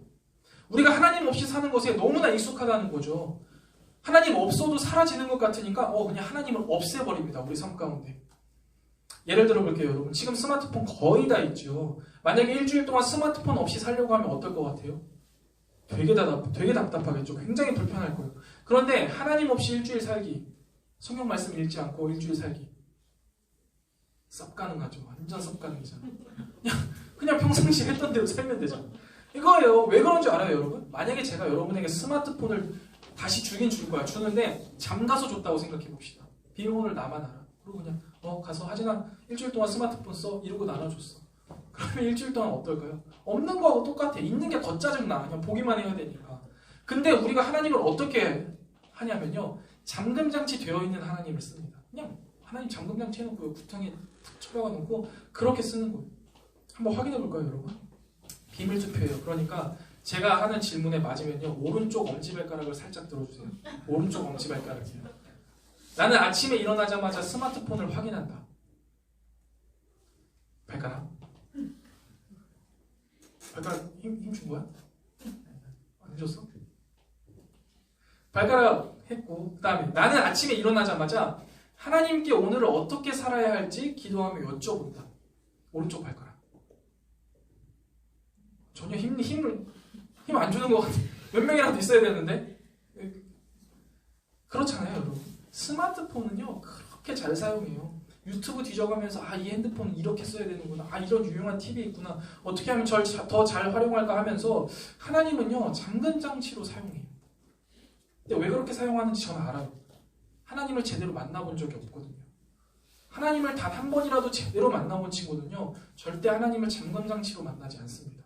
우리가 하나님 없이 사는 것에 너무나 익숙하다는 거죠. 하나님 없어도 사라지는 것 같으니까 그냥 하나님을 없애버립니다. 우리 삶 가운데. 예를 들어 볼게요. 여러분 지금 스마트폰 거의 다 있죠. 만약에 일주일 동안 스마트폰 없이 살려고 하면 어떨 것 같아요? 되게 답답하겠죠. 굉장히 불편할 거예요. 그런데 하나님 없이 일주일 살기, 성경 말씀 읽지 않고 일주일 살기 쌉 가능하죠. 완전 쌉 가능이잖아요. 그냥 평상시에 했던 대로 살면 되죠. 이거예요. 왜 그런 줄 알아요 여러분? 만약에 제가 여러분에게 스마트폰을 다시 주긴 줄 거야. 주는데 잠가서 줬다고 생각해 봅시다. 비밀번호를 나만 알아. 그리고 그냥 가서 하진아 일주일 동안 스마트폰 써 이러고 나눠줬어. 그러면 일주일 동안 어떨까요? 없는 거하고 똑같아. 있는 게 더 짜증나. 그냥 보기만 해야 되니까. 근데 우리가 하나님을 어떻게 하냐면요 잠금장치 되어 있는 하나님을 씁니다. 그냥 하나님 잠금장치 해놓고요 구덩이에 툭 쳐박아 놓고 그렇게 쓰는 거예요. 한번 확인해 볼까요 여러분? 비밀 투표예요. 그러니까 제가 하는 질문에 맞으면요 오른쪽 엄지발가락을 살짝 들어주세요. 오른쪽 엄지발가락이요. 나는 아침에 일어나자마자 스마트폰을 확인한다. 발가락? 발가락 힘 준 거야? 안 줬어? 발가락 했고 그 다음에 나는 아침에 일어나자마자 하나님께 오늘을 어떻게 살아야 할지 기도하며 여쭤본다. 오른쪽 발가락. 전혀 힘 안 주는 것 같아. 몇 명이라도 있어야 되는데 그렇잖아요 여러분. 스마트폰은요 그렇게 잘 사용해요. 유튜브 뒤져가면서 이 핸드폰은 이렇게 써야 되는구나. 이런 유용한 팁이 있구나. 어떻게 하면 더 잘 활용할까 하면서 하나님은요 잠금장치로 사용해요. 근데 왜 그렇게 사용하는지 저는 알아요. 하나님을 제대로 만나본 적이 없거든요. 하나님을 단 한 번이라도 제대로 만나본 친구는요 절대 하나님을 잠금장치로 만나지 않습니다.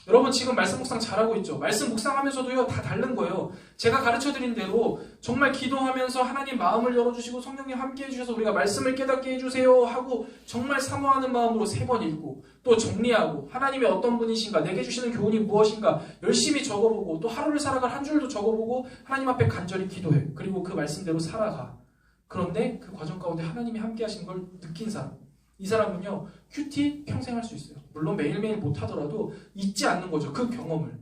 여러분 지금 말씀 묵상 잘하고 있죠? 말씀 묵상하면서도요 다 다른 거예요. 제가 가르쳐드린 대로 정말 기도하면서 하나님 마음을 열어주시고 성령님 함께 해주셔서 우리가 말씀을 깨닫게 해주세요 하고 정말 사모하는 마음으로 3번 읽고 또 정리하고 하나님이 어떤 분이신가 내게 주시는 교훈이 무엇인가 열심히 적어보고 또 하루를 살아갈 한 줄도 적어보고 하나님 앞에 간절히 기도해. 그리고 그 말씀대로 살아가. 그런데 그 과정 가운데 하나님이 함께 하신 걸 느낀 사람, 이 사람은요 큐티 평생 할 수 있어요. 물론 매일매일 못하더라도 잊지 않는 거죠. 그 경험을.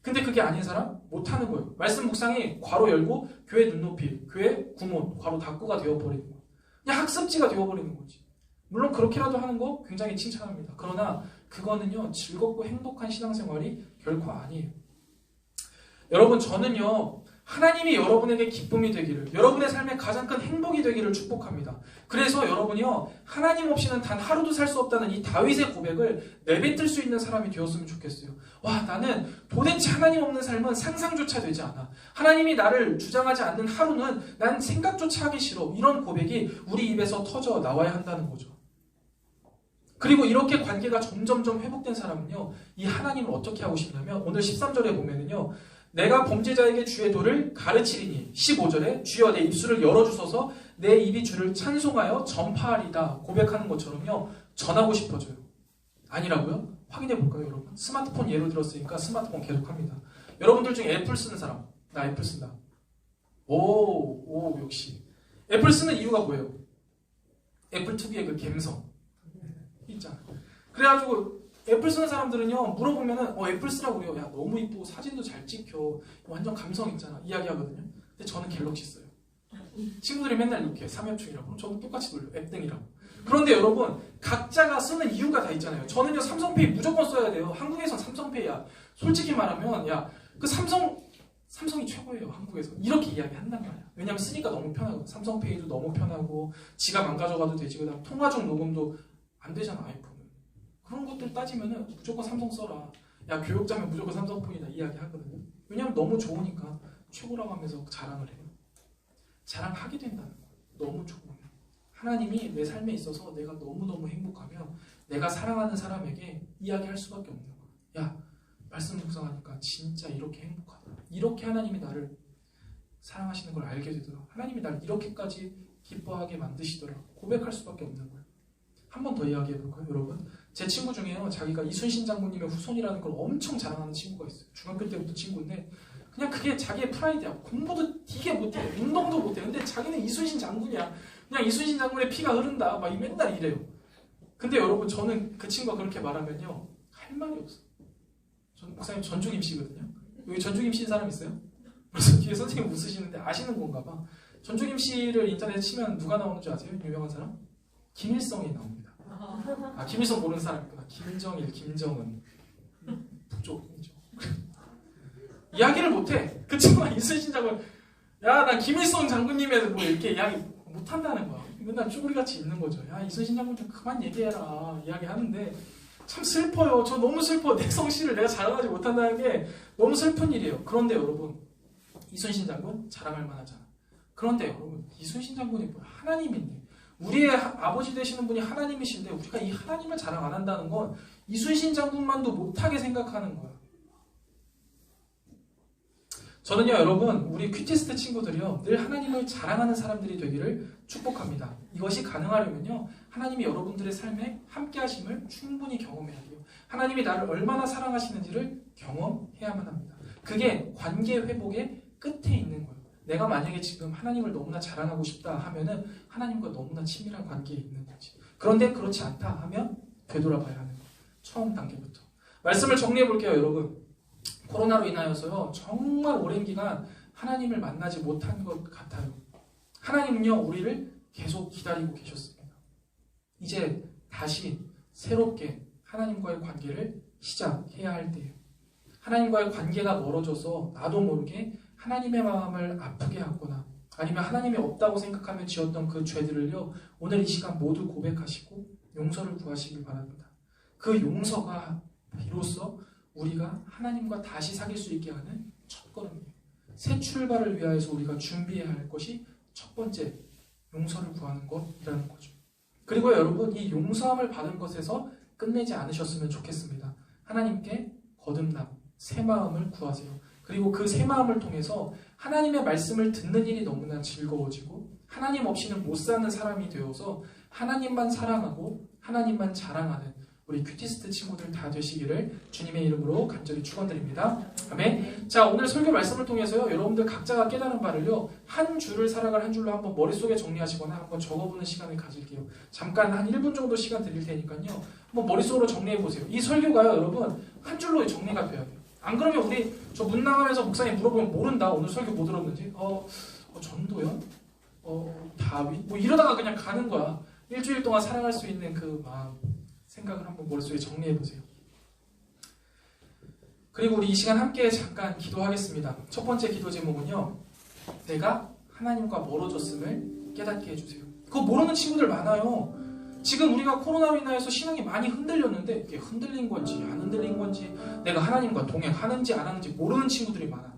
근데 그게 아닌 사람? 못하는 거예요. 말씀 묵상이 괄호 열고 교회 눈높이, 교회 구몬, 괄호 닫고가 되어버리는 거예요. 그냥 학습지가 되어버리는 거지. 물론 그렇게라도 하는 거 굉장히 칭찬합니다. 그러나 그거는요 즐겁고 행복한 신앙생활이 결코 아니에요. 여러분 저는요 하나님이 여러분에게 기쁨이 되기를, 여러분의 삶에 가장 큰 행복이 되기를 축복합니다. 그래서 여러분이요 하나님 없이는 단 하루도 살 수 없다는 이 다윗의 고백을 내뱉을 수 있는 사람이 되었으면 좋겠어요. 와 나는 도대체 하나님 없는 삶은 상상조차 되지 않아. 하나님이 나를 주장하지 않는 하루는 난 생각조차 하기 싫어. 이런 고백이 우리 입에서 터져 나와야 한다는 거죠. 그리고 이렇게 관계가 점점점 회복된 사람은요 이 하나님을 어떻게 하고 싶냐면 오늘 13절에 보면은요 내가 범죄자에게 주의 도를 가르치리니 15절에 주여 내 입술을 열어주소서 내 입이 주를 찬송하여 전파하리다 고백하는 것처럼요 전하고 싶어져요. 아니라고요? 확인해 볼까요 여러분? 스마트폰 예로 들었으니까 스마트폰 계속합니다. 여러분들 중에 애플 쓰는 사람, 나 애플 쓴다. 오 역시 애플 쓰는 이유가 뭐예요? 애플 특유의 그 감성 있잖아. 그래가지고 애플 쓰는 사람들은요 물어보면은 애플 쓰라고 그래요. 야 너무 이쁘고 사진도 잘 찍혀. 완전 감성 있잖아. 이야기하거든요. 근데 저는 갤럭시 써요. 친구들이 맨날 이렇게 삼엽충이라고. 그럼 저도 똑같이 돌려. 앱등이라고. 그런데 여러분 각자가 쓰는 이유가 다 있잖아요. 저는요 삼성페이 무조건 써야 돼요. 한국에선 삼성페이야. 솔직히 말하면 야 그 삼성이 최고예요. 한국에서. 이렇게 이야기한단 말이야. 왜냐면 쓰니까 너무 편하고 삼성페이도 너무 편하고 지갑 안 가져가도 되지. 그다음 통화 중 녹음도 안 되잖아 아이폰은. 그런 것들 따지면은 무조건 삼성 써라. 야 교육자면 무조건 삼성폰이다 이야기하거든요. 왜냐면 너무 좋으니까 최고라고 하면서 자랑을 해요. 자랑하게 된다는 거예요. 너무 좋으면. 하나님이 내 삶에 있어서 내가 너무너무 행복하면 내가 사랑하는 사람에게 이야기할 수밖에 없는 거야. 야 말씀 묵상하니까 진짜 이렇게 행복하다. 이렇게 하나님이 나를 사랑하시는 걸 알게 되더라. 하나님이 날 이렇게까지 기뻐하게 만드시더라. 고백할 수밖에 없는 거예요. 한 번 더 이야기해 볼까요, 여러분? 제 친구 중에요. 자기가 이순신 장군님의 후손이라는 걸 엄청 자랑하는 친구가 있어요. 중학교 때부터 친구인데 그냥 그게 자기의 프라이드야. 공부도 되게 못해. 운동도 못해. 근데 자기는 이순신 장군이야. 그냥 이순신 장군의 피가 흐른다. 막 맨날 이래요. 근데 여러분 저는 그 친구가 그렇게 말하면요. 할 말이 없어. 저는 목사님 전주김 씨거든요. 여기 전주김 씨인 사람 있어요? 그래서 뒤에 선생님 웃으시는데 아시는 건가 봐. 전주김 씨를 인터넷에 치면 누가 나오는 줄 아세요? 유명한 사람? 김일성이 나옵니다. 아 김일성 모르는 사람 있구나. 김정일, 김정은 북쪽이죠. 이야기를 못해. 그 친구가 이순신 장군 야 나 김일성 장군님에 뭐 이렇게 이야기 못한다는 거야. 맨날 쭈구리같이 있는 거죠. 야 이순신 장군 좀 그만 얘기해라 이야기하는데 참 슬퍼요. 저 너무 슬퍼. 내 성씨를 내가 자랑하지 못한다는 게 너무 슬픈 일이에요. 그런데 여러분 이순신 장군 자랑할 만하잖아. 그런데 여러분 이순신 장군이 뭐야? 하나님인데 우리의 아버지 되시는 분이 하나님이신데 우리가 이 하나님을 자랑 안 한다는 건 이순신 장군만도 못하게 생각하는 거야. 저는요 여러분 우리 큐티스트 친구들이요 늘 하나님을 자랑하는 사람들이 되기를 축복합니다. 이것이 가능하려면요 하나님이 여러분들의 삶에 함께 하심을 충분히 경험해야 돼요. 하나님이 나를 얼마나 사랑하시는지를 경험해야만 합니다. 그게 관계 회복의 끝에 있는 거예요. 내가 만약에 지금 하나님을 너무나 자랑하고 싶다 하면은 하나님과 너무나 친밀한 관계에 있는 거지. 그런데 그렇지 않다 하면 되돌아봐야 하는 거예요. 처음 단계부터. 말씀을 정리해 볼게요 여러분. 코로나로 인하여서요 정말 오랜 기간 하나님을 만나지 못한 것 같아요. 하나님은요 우리를 계속 기다리고 계셨습니다. 이제 다시 새롭게 하나님과의 관계를 시작해야 할 때예요. 하나님과의 관계가 멀어져서 나도 모르게 하나님의 마음을 아프게 하거나 아니면 하나님이 없다고 생각하며 지었던 그 죄들을요 오늘 이 시간 모두 고백하시고 용서를 구하시길 바랍니다. 그 용서가 비로소 우리가 하나님과 다시 사귈 수 있게 하는 첫걸음이에요. 새 출발을 위하여서 우리가 준비해야 할 것이 첫 번째 용서를 구하는 것이라는 거죠. 그리고 여러분 이 용서함을 받은 것에서 끝내지 않으셨으면 좋겠습니다. 하나님께 거듭남, 새 마음을 구하세요. 그리고 그 새 마음을 통해서 하나님의 말씀을 듣는 일이 너무나 즐거워지고 하나님 없이는 못 사는 사람이 되어서 하나님만 사랑하고 하나님만 자랑하는 우리 큐티스트 친구들 다 되시기를 주님의 이름으로 간절히 축원드립니다. 아멘. 자 오늘 설교 말씀을 통해서요 여러분들 각자가 깨달은 바를요 한 줄을 살아갈 한 줄로 한번 머릿속에 정리하시거나 한번 적어보는 시간을 가질게요. 잠깐 한 1분 정도 시간 드릴 테니까요 한번 머릿속으로 정리해보세요. 이 설교가요 여러분 한 줄로 정리가 돼야 돼요. 안 그러면 우리 저 문 나가면서 목사님 물어보면 모른다. 오늘 설교 뭐 들었는지 전도연? 다윗? 뭐 이러다가 그냥 가는 거야. 일주일 동안 살아갈 수 있는 그 마음 생각을 한번 머릿속에 정리해보세요. 그리고 우리 이 시간 함께 잠깐 기도하겠습니다. 첫 번째 기도 제목은요 내가 하나님과 멀어졌음을 깨닫게 해주세요. 그거 모르는 친구들 많아요. 지금 우리가 코로나로 인하여서 신앙이 많이 흔들렸는데 이게 흔들린 건지 안 흔들린 건지 내가 하나님과 동행하는지 안 하는지 모르는 친구들이 많아.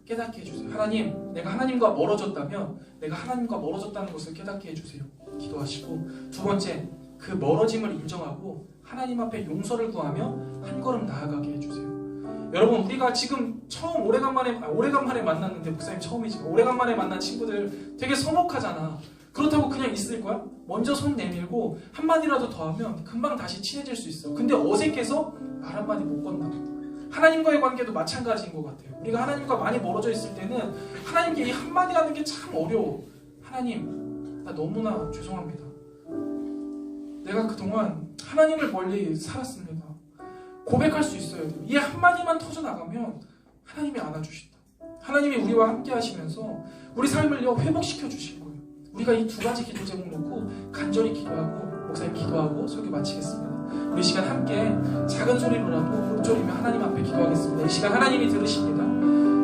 깨닫게 해주세요. 하나님, 내가 하나님과 멀어졌다면 내가 하나님과 멀어졌다는 것을 깨닫게 해주세요. 기도하시고 두 번째, 그 멀어짐을 인정하고 하나님 앞에 용서를 구하며 한 걸음 나아가게 해주세요. 여러분 우리가 지금 처음 오래간만에 만났는데 목사님 처음이지만 오래간만에 만난 친구들 되게 서먹하잖아. 그렇다고 그냥 있을 거야? 먼저 손 내밀고 한마디라도 더 하면 금방 다시 친해질 수 있어. 근데 어색해서 말 한마디 못 건다. 하나님과의 관계도 마찬가지인 것 같아요. 우리가 하나님과 많이 멀어져 있을 때는 하나님께 이 한마디라는 게 참 어려워. 하나님 나 너무나 죄송합니다. 내가 그동안 하나님을 멀리 살았습니다. 고백할 수 있어야 돼요. 이 한마디만 터져나가면 하나님이 안아주신다. 하나님이 우리와 함께 하시면서 우리 삶을요 회복시켜 주실 거예요. 우리가 이 두 가지 기도 제목 놓고 간절히 기도하고 목사님 기도하고 설교 마치겠습니다. 우리 시간 함께 작은 소리로라도 읊조리며 하나님 앞에 기도하겠습니다. 이 시간 하나님이 들으십니다.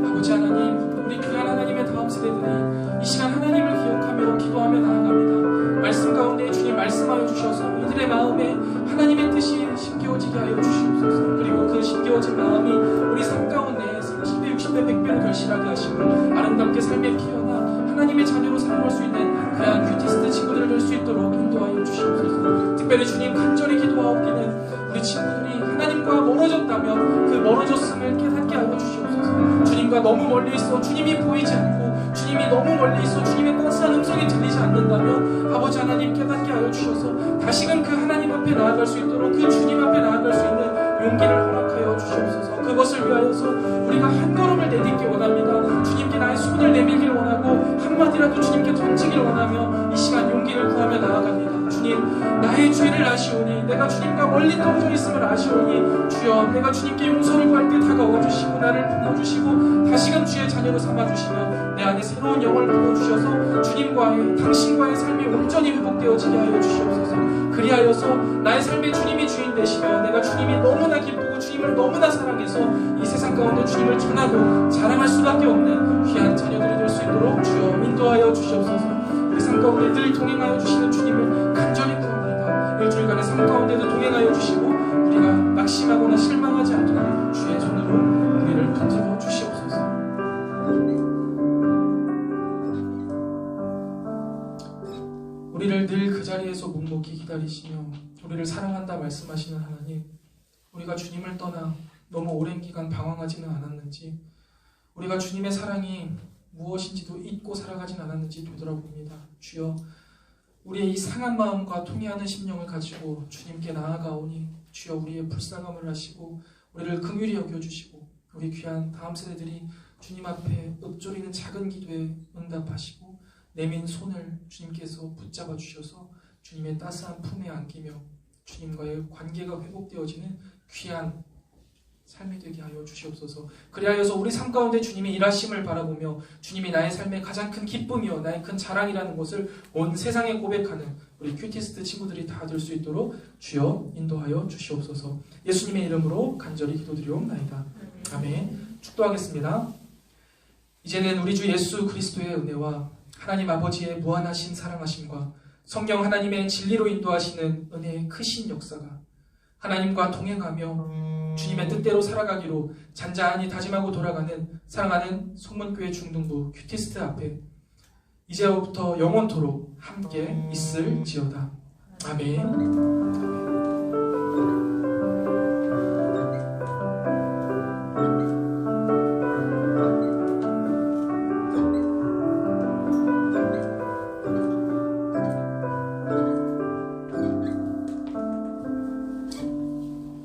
아버지 하나님, 우리 귀한 하나님의 다음 세대들이 이 시간 하나님을 기억하며 기도하며 나아갑니다. 말씀 가운데 주님 말씀하여 주셔서 이들의 마음에 하나님의 뜻이 심겨지게 하여 주시옵소서. 그리고 그 심겨진 마음이 우리 삶 가운데 30배, 60배, 100배로 결실하게 하시고 아름답게 삶에 피어나 하나님의 자녀로 살아갈 수 있는 귀한 큐티스트 친구들을 될 수 있도록 인도하여 주시옵소서. 특별히 주님 간절히 기도하옵기는 우리 친구들이 하나님과 멀어졌다면 그 멀어졌음을 깨닫게 하여 주시옵소서. 주님과 너무 멀리 있어 주님이 보이지 않고 주님이 너무 멀리 있어 주님의 따스한 음성이 들리지 않는다면 아버지 하나님 깨닫게 하여 주셔서 다시금 그 하나님 앞에 나아갈 수 있도록 그 주님 앞에 나아갈 수 있는 용기를 허락하여 주시옵소서. 그것을 위하여서 우리가 한 걸음을 내딛기 원합니다. 주님께 나의 손을 내밀기를 원하고 한마디라도 주님께 던지기를 원하며 이 시간 용기를 구하며 나아갑니다. 주님, 나의 죄를 아시오니 내가 주님과 멀리 떨어져 있음을 아시오니 주여, 내가 주님께 용서를 구할 때 다가와 주시고 나를 품어주시고 다시금 주의 자녀로 삼아주시며 내 안에 새로운 영을 부어주셔서 주님과의 당신과의 삶이 온전히 회복되어지게 하여 주시옵소서. 그리하여서 나의 삶에 주님이 주인 되시며 내가 주님이 너무나 기쁘고 주님을 너무나 사랑해서 이 세상 가운데 주님을 전하고 자랑할 수밖에 없는 귀한 자녀들이 될 수 있도록 주여 인도하여 주시옵소서. 우리 삶 가운데 늘 동행하여 주시는 주님을 간절히 구합니다. 일주일간의 삶 가운데도 동행하여 주시고 우리가 낙심하거나 실망하지 않도록 주의 손으로 우리를 붙들어 주시옵소서. 우리를 늘 그 자리에서 묵묵히 기다리시며 우리를 사랑한다 말씀하시는 하나님, 우리가 주님을 떠나 너무 오랜 기간 방황하지는 않았는지, 우리가 주님의 사랑이 무엇인지도 잊고 살아가진 않았는지 되돌아봅니다. 주여, 우리의 이 상한 마음과 통해하는 심령을 가지고 주님께 나아가오니 주여 우리의 불쌍함을 하시고 우리를 긍휼히 여겨주시고 우리 귀한 다음 세대들이 주님 앞에 읊조리는 작은 기도에 응답하시고 내민 손을 주님께서 붙잡아 주셔서 주님의 따스한 품에 안기며 주님과의 관계가 회복되어지는 귀한 삶이 되게 하여 주시옵소서. 그리하여서 우리 삶 가운데 주님의 일하심을 바라보며 주님이 나의 삶의 가장 큰 기쁨이요 나의 큰 자랑이라는 것을 온 세상에 고백하는 우리 큐티스트 친구들이 다 될 수 있도록 주여 인도하여 주시옵소서. 예수님의 이름으로 간절히 기도드리옵나이다. 아멘. 축도하겠습니다. 이제는 우리 주 예수 그리스도의 은혜와 하나님 아버지의 무한하신 사랑하심과 성령 하나님의 진리로 인도하시는 은혜의 크신 역사가 하나님과 동행하며 주님의 뜻대로 살아가기로 잔잔히 다짐하고 돌아가는 사랑하는 성문교회 중등부 큐티스트 앞에 이제부터 영원토록 함께 있을지어다. 아멘.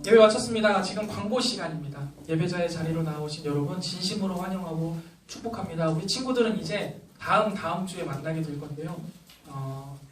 예배 마쳤습니다. 지금 광고 시간입니다. 예배자의 자리로 나오신 여러분 진심으로 환영하고 축복합니다. 우리 친구들은 이제 다음 주에 만나게 될 건데요.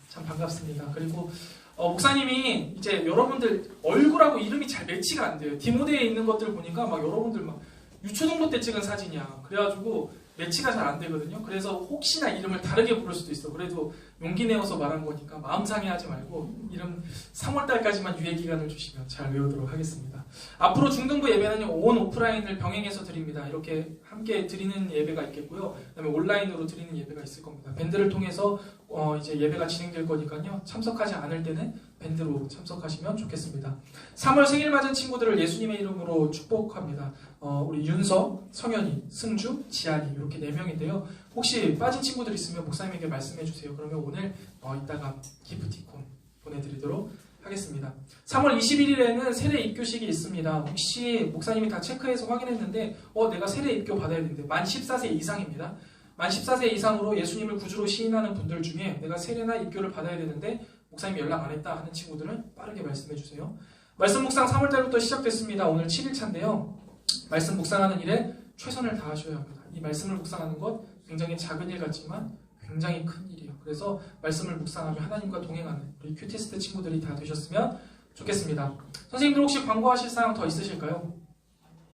참 반갑습니다. 그리고 목사님이 이제 여러분들 얼굴하고 이름이 잘 매치가 안 돼요. 디모데에 있는 것들 보니까 막 여러분들 막 유초등부 때 찍은 사진이야. 그래가지고 매치가 잘 안 되거든요. 그래서 혹시나 이름을 다르게 부를 수도 있어. 그래도 용기 내어서 말한 거니까 마음 상해하지 말고 이름 3월달까지만 유예 기간을 주시면 잘 외우도록 하겠습니다. 앞으로 중등부 예배는 온 오프라인을 병행해서 드립니다. 이렇게 함께 드리는 예배가 있겠고요. 그다음에 온라인으로 드리는 예배가 있을 겁니다. 밴드를 통해서 이제 예배가 진행될 거니까요. 참석하지 않을 때는 밴드로 참석하시면 좋겠습니다. 3월 생일 맞은 친구들을 예수님의 이름으로 축복합니다. 우리 윤석, 성현이, 승주, 지안이 이렇게 4명인데요. 혹시 빠진 친구들 있으면 목사님에게 말씀해 주세요. 그러면 오늘 이따가 기프티콘 보내드리도록 하겠습니다. 3월 21일에는 세례 입교식이 있습니다. 혹시 목사님이 다 체크해서 확인했는데 내가 세례 입교 받아야 되는데 만 14세 이상입니다. 만 14세 이상으로 예수님을 구주로 시인하는 분들 중에 내가 세례나 입교를 받아야 되는데 목사님이 연락 안 했다 하는 친구들은 빠르게 말씀해 주세요. 말씀 묵상 3월달부터 시작됐습니다. 오늘 7일차인데요. 말씀 묵상하는 일에 최선을 다하셔야 합니다. 이 말씀을 묵상하는 것 굉장히 작은 일 같지만 굉장히 큰 일이에요. 그래서 말씀을 묵상하며 하나님과 동행하는 우리 큐티스트 친구들이 다 되셨으면 좋겠습니다. 선생님들 혹시 광고하실 사항 더 있으실까요?